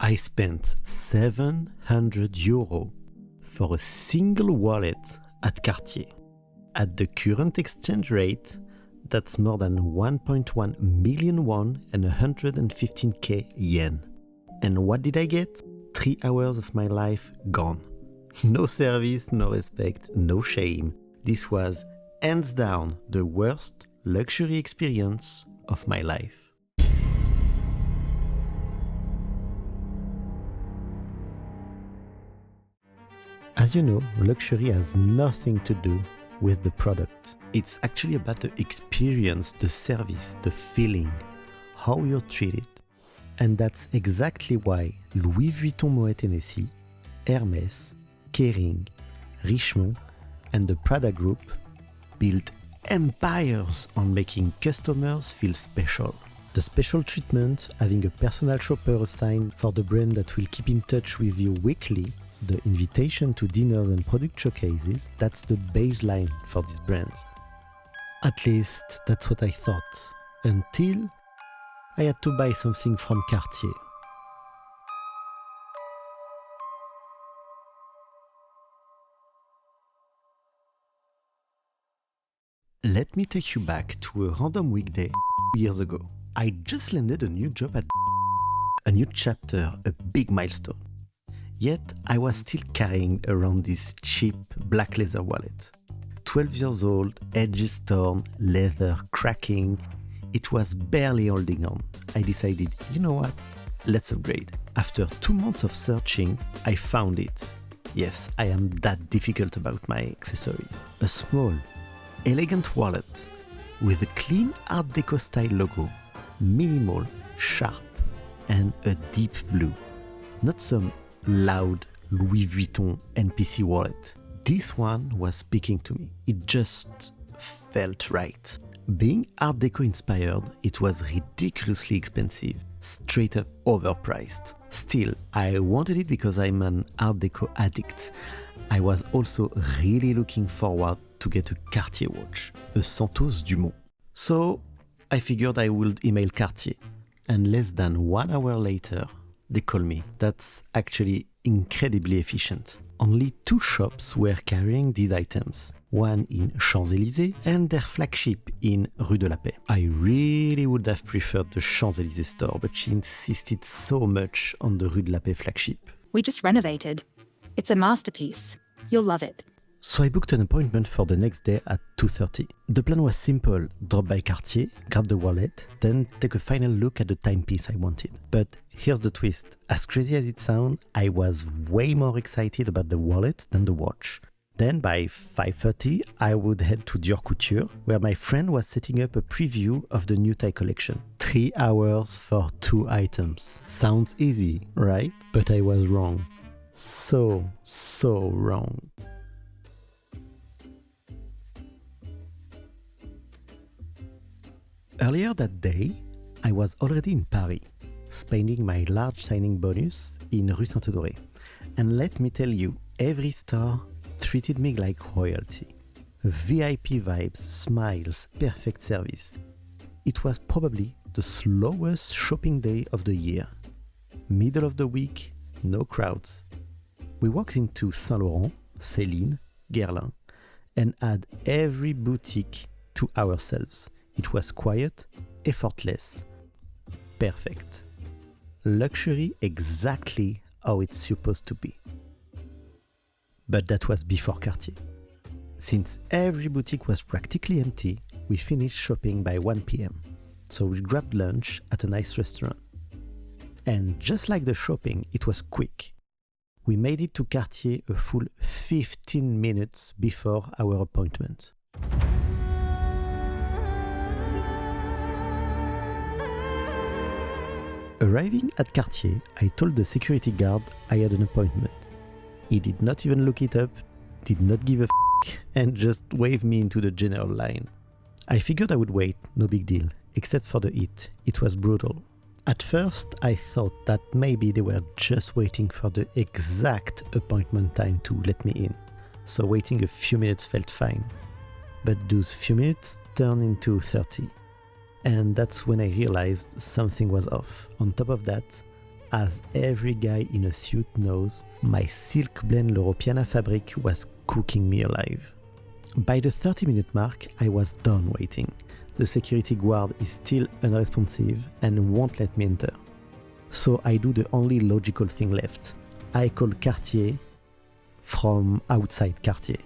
I spent 700 euros for a single wallet at Cartier. At the current exchange rate, that's more than 1.1 million won and 115k yen. And what did I get? 3 hours of my life gone. No service, no respect, no shame. This was hands down the worst luxury experience of my life. As you know, luxury has nothing to do with the product. It's actually about the experience, the service, the feeling, how you're treated. And that's exactly why Louis Vuitton Moet Hennessy, Hermès, Kering, Richemont, and the Prada Group built empires on making customers feel special. The special treatment, having a personal shopper assigned for the brand that will keep in touch with you weekly, the invitation to dinners and product showcases, that's the baseline for these brands. At least that's what I thought, until I had to buy something from Cartier. Let me take you back to a random weekday 2 years ago. I just landed a new job at a new chapter, a big milestone. Yet I was still carrying around this cheap black leather wallet. 12 years old, edges torn, leather cracking. It was barely holding on. I decided, you know what? Let's upgrade. After 2 months of searching, I found it. Yes, I am that difficult about my accessories. A small, elegant wallet with a clean Art Deco style logo, minimal, sharp, and a deep blue. Not some loud Louis Vuitton NPC wallet. This one was speaking to me. It just felt right. Being Art Deco inspired, it was ridiculously expensive, straight up overpriced. Still, I wanted it because I'm an Art Deco addict. I was also really looking forward to get a Cartier watch, a Santos Dumont. So I figured I would email Cartier, and less than 1 hour later, they call me. That's actually incredibly efficient. Only 2 shops were carrying these items, one in Champs-Élysées and their flagship in Rue de la Paix. I really would have preferred the Champs-Élysées store, but she insisted so much on the Rue de la Paix flagship. We just renovated. It's a masterpiece. You'll love it. So I booked an appointment for the next day at 2:30. The plan was simple: drop by Cartier, grab the wallet, then take a final look at the timepiece I wanted. But here's the twist. As crazy as it sounds, I was way more excited about the wallet than the watch. Then by 5:30, I would head to Dior Couture, where my friend was setting up a preview of the new tie collection. 3 hours for 2 items. Sounds easy, right? But I was wrong. So wrong. Earlier that day, I was already in Paris, spending my large signing bonus in Rue Saint-Honoré. And let me tell you, every store treated me like royalty. VIP vibes, smiles, perfect service. It was probably the slowest shopping day of the year. Middle of the week, no crowds. We walked into Saint Laurent, Céline, Guerlain, and had every boutique to ourselves. It was quiet, effortless, perfect. Luxury exactly how it's supposed to be. But that was before Cartier. Since every boutique was practically empty, we finished shopping by 1 p.m. So we grabbed lunch at a nice restaurant. And just like the shopping, it was quick. We made it to Cartier a full 15 minutes before our appointment. Arriving at Cartier, I told the security guard I had an appointment. He did not even look it up, did not give a f***, and just waved me into the general line. I figured I would wait, no big deal, except for the heat. It was brutal. At first, I thought that maybe they were just waiting for the exact appointment time to let me in. So waiting a few minutes felt fine. But those few minutes turned into 30. And that's when I realized something was off. On top of that, as every guy in a suit knows, my silk blend L'Europiana fabric was cooking me alive. By the 30-minute mark, I was done waiting. The security guard is still unresponsive and won't let me enter. So I do the only logical thing left. I call Cartier from outside Cartier.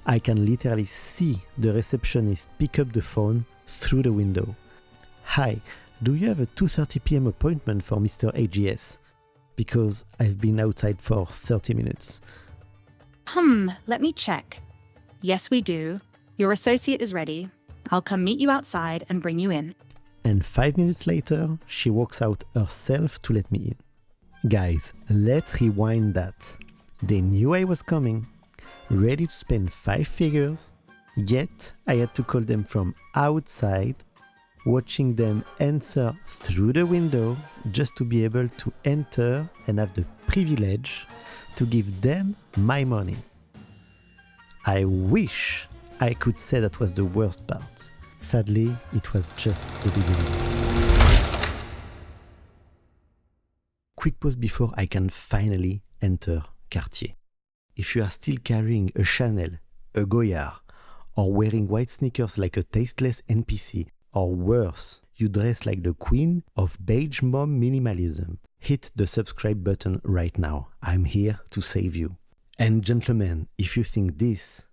I can literally see the receptionist pick up the phone through the window. Hi, do you have a 2:30 p.m. appointment for Mr. AGS? Because I've been outside for 30 minutes. Let me check. Yes, we do. Your associate is ready. I'll come meet you outside and bring you in. And 5 minutes later, she walks out herself to let me in. Guys, let's rewind that. They knew I was coming, ready to spend 5 figures, yet I had to call them from outside, watching them answer through the window just to be able to enter and have the privilege to give them my money. I wish I could say that was the worst part. Sadly, it was just the beginning. Quick pause before I can finally enter Cartier. If you are still carrying a Chanel, a Goyard, or wearing white sneakers like a tasteless NPC, or worse, you dress like the queen of beige mom minimalism, hit the subscribe button right now. I'm here to save you. And gentlemen, if you think this,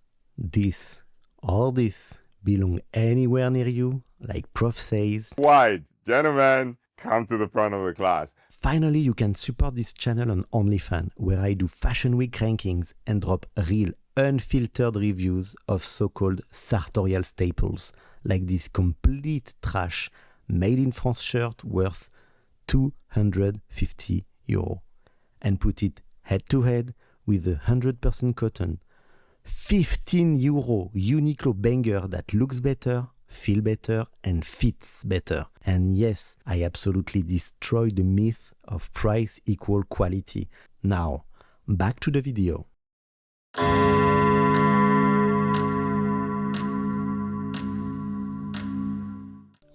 or this belong anywhere near you, like Prof says, White, gentlemen, come to the front of the class. Finally, you can support this channel on OnlyFans, where I do Fashion Week rankings and drop real, unfiltered reviews of so-called sartorial staples, like this complete trash made in France shirt worth 250 €, and put it head-to-head with a 100% cotton, 15 € Uniqlo banger that looks better, feel better, and fits better. And yes, I absolutely destroyed the myth of price equal quality. Now, back to the video.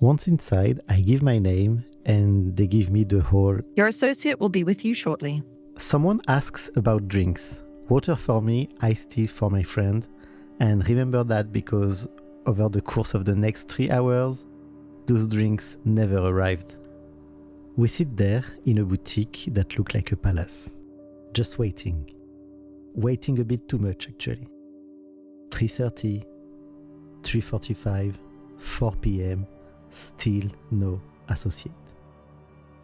Once inside, I give my name and they give me the whole Your associate will be with you shortly. Someone asks about drinks. Water for me, iced tea for my friend. And remember that because over the course of the next 3 hours, those drinks never arrived. We sit there in a boutique that looked like a palace. Just waiting. Waiting a bit too much actually. 3:30, 3:45, 4 p.m, still no associate.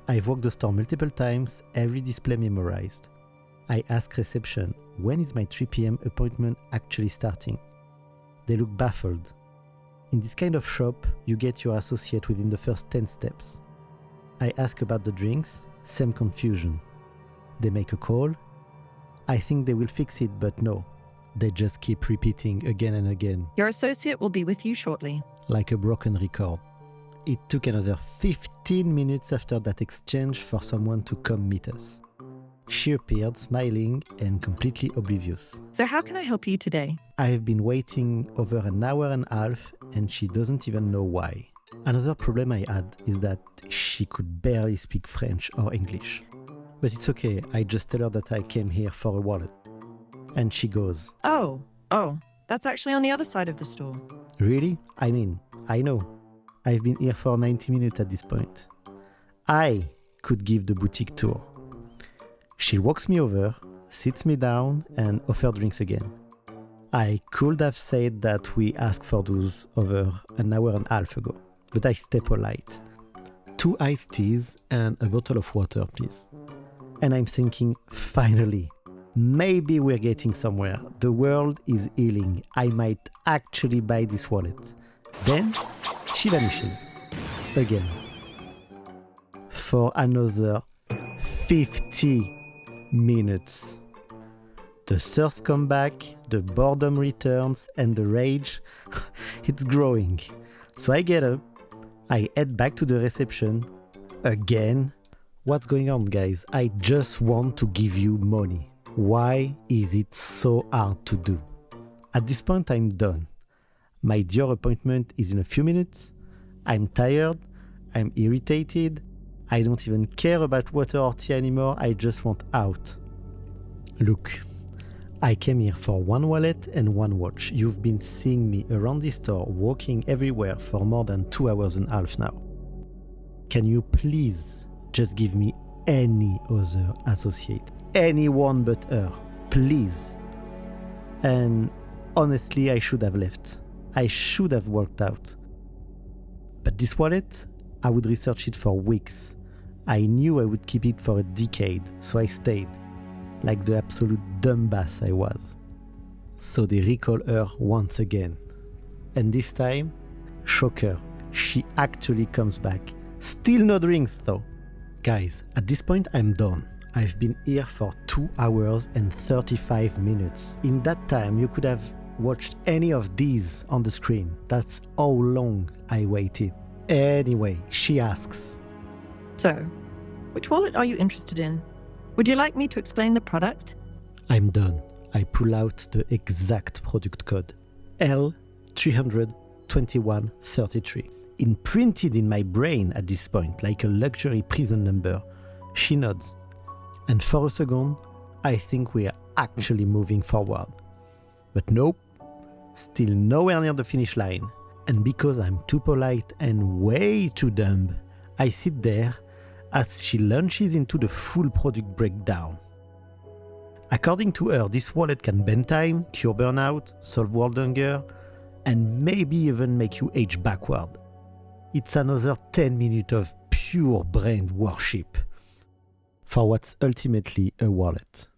I've walked the store multiple times, every display memorized. I ask reception, when is my 3 p.m. appointment actually starting? They look baffled. In this kind of shop, you get your associate within the first 10 steps. I ask about the drinks, same confusion. They make a call. I think they will fix it, but no. They just keep repeating again and again. Your associate will be with you shortly. Like a broken record. It took another 15 minutes after that exchange for someone to come meet us. She appeared smiling and completely oblivious. So how can I help you today? I've been waiting over an hour and a half and she doesn't even know why. Another problem I had is that she could barely speak French or English. But it's okay, I just tell her that I came here for a wallet. And she goes, Oh, that's actually on the other side of the store. Really? I mean, I know. I've been here for 90 minutes at this point. I could give the boutique tour. She walks me over, sits me down, and offers drinks again. I could have said that we asked for those over an hour and a half ago, but I stay polite. 2 iced teas and a bottle of water, please. And I'm thinking, finally, maybe we're getting somewhere. The world is healing. I might actually buy this wallet. Then she vanishes. Again. For another 50 minutes. The thirst comes back, the boredom returns, and the rage, it's growing. So I get up, I head back to the reception. Again. What's going on, guys? I just want to give you money. Why is it so hard to do? At this point, I'm done. My Dior appointment is in a few minutes. I'm tired, I'm irritated, I don't even care about water or tea anymore, I just want out. Look, I came here for one wallet and one watch. You've been seeing me around this store, walking everywhere for more than 2 hours and a half now. Can you please just give me any other associate? Anyone but her, please. And honestly, I should have left. I should have walked out. But this wallet, I would research it for weeks. I knew I would keep it for a decade, so I stayed, like the absolute dumbbass I was. So they recall her once again. And this time, shocker, she actually comes back. Still no drinks though. Guys, at this point I'm done. I've been here for 2 hours and 35 minutes. In that time, you could have watched any of these on the screen. That's how long I waited. Anyway, she asks, So, which wallet are you interested in? Would you like me to explain the product? I'm done. I pull out the exact product code. L32133. Imprinted in my brain at this point, like a luxury prison number. She nods. And for a second, I think we are actually moving forward. But nope, still nowhere near the finish line. And because I'm too polite and way too dumb, I sit there as she launches into the full product breakdown. According to her, this wallet can bend time, cure burnout, solve world hunger, and maybe even make you age backward. It's another 10 minutes of pure brain worship for what's ultimately a wallet.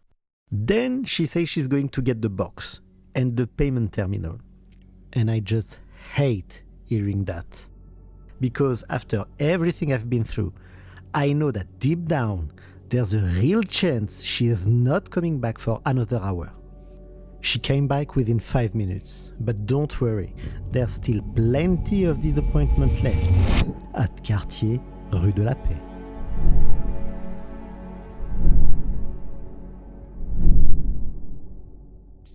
Then she says she's going to get the box and the payment terminal. And I just hate hearing that. Because after everything I've been through, I know that deep down, there's a real chance she is not coming back for another hour. She came back within 5 minutes, but don't worry, there's still plenty of disappointment left at Cartier, Rue de la Paix.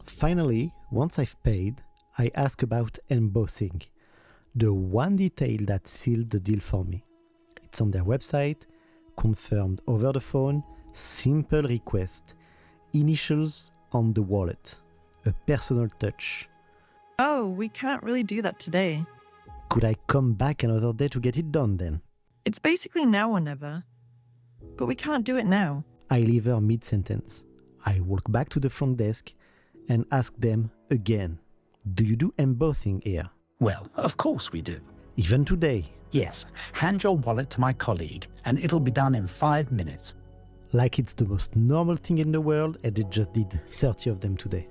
Finally, once I've paid, I ask about embossing, the one detail that sealed the deal for me. It's on their website, confirmed over the phone, simple request, initials on the wallet, a personal touch. Oh, we can't really do that today. Could I come back another day to get it done then? It's basically now or never. But we can't do it now. I leave her mid-sentence. I walk back to the front desk and ask them again, do you do embossing here? Well, of course we do. Even today? Yes, hand your wallet to my colleague and it'll be done in 5 minutes. Like it's the most normal thing in the world and they just did 30 of them today.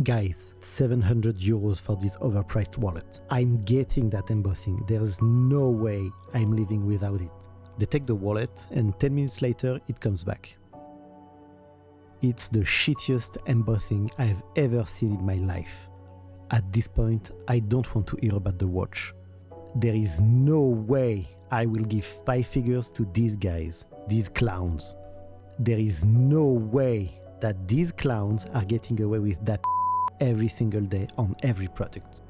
Guys, 700 euros for this overpriced wallet. I'm getting that embossing. There's no way I'm leaving without it. They take the wallet and 10 minutes later it comes back. It's the shittiest embossing I've ever seen in my life. At this point, I don't want to hear about the watch. There is no way I will give 5 figures to these guys, these clowns. There is no way that these clowns are getting away with that every single day on every product.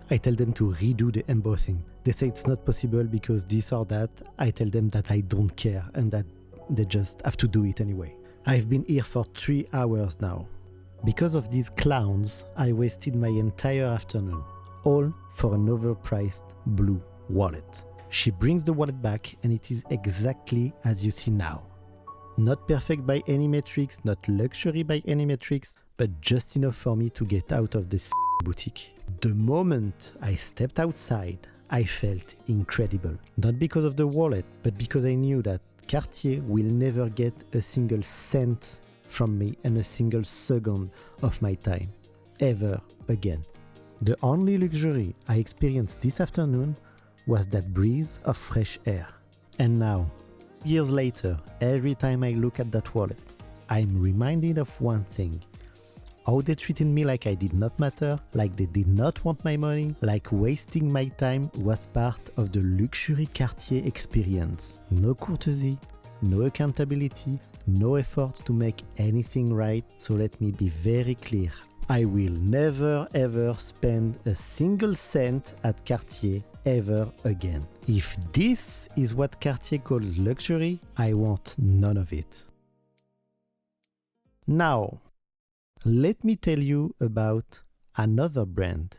I tell them to redo the embossing. They say it's not possible because this or that. I tell them that I don't care and that they just have to do it anyway. I've been here for 3 hours now. Because of these clowns, I wasted my entire afternoon, all for an overpriced blue wallet. She brings the wallet back and it is exactly as you see now. Not perfect by any metrics, not luxury by any metrics, but just enough for me to get out of this boutique. The moment I stepped outside, I felt incredible. Not because of the wallet, but because I knew that Cartier will never get a single cent from me and a single second of my time, ever again. The only luxury I experienced this afternoon was that breeze of fresh air. And now, years later, every time I look at that wallet, I'm reminded of one thing. How they treated me like I did not matter, like they did not want my money, like wasting my time was part of the luxury Cartier experience. No courtesy, no accountability, no effort to make anything right. So let me be very clear. I will never ever spend a single cent at Cartier ever again. If this is what Cartier calls luxury, I want none of it. Now, let me tell you about another brand.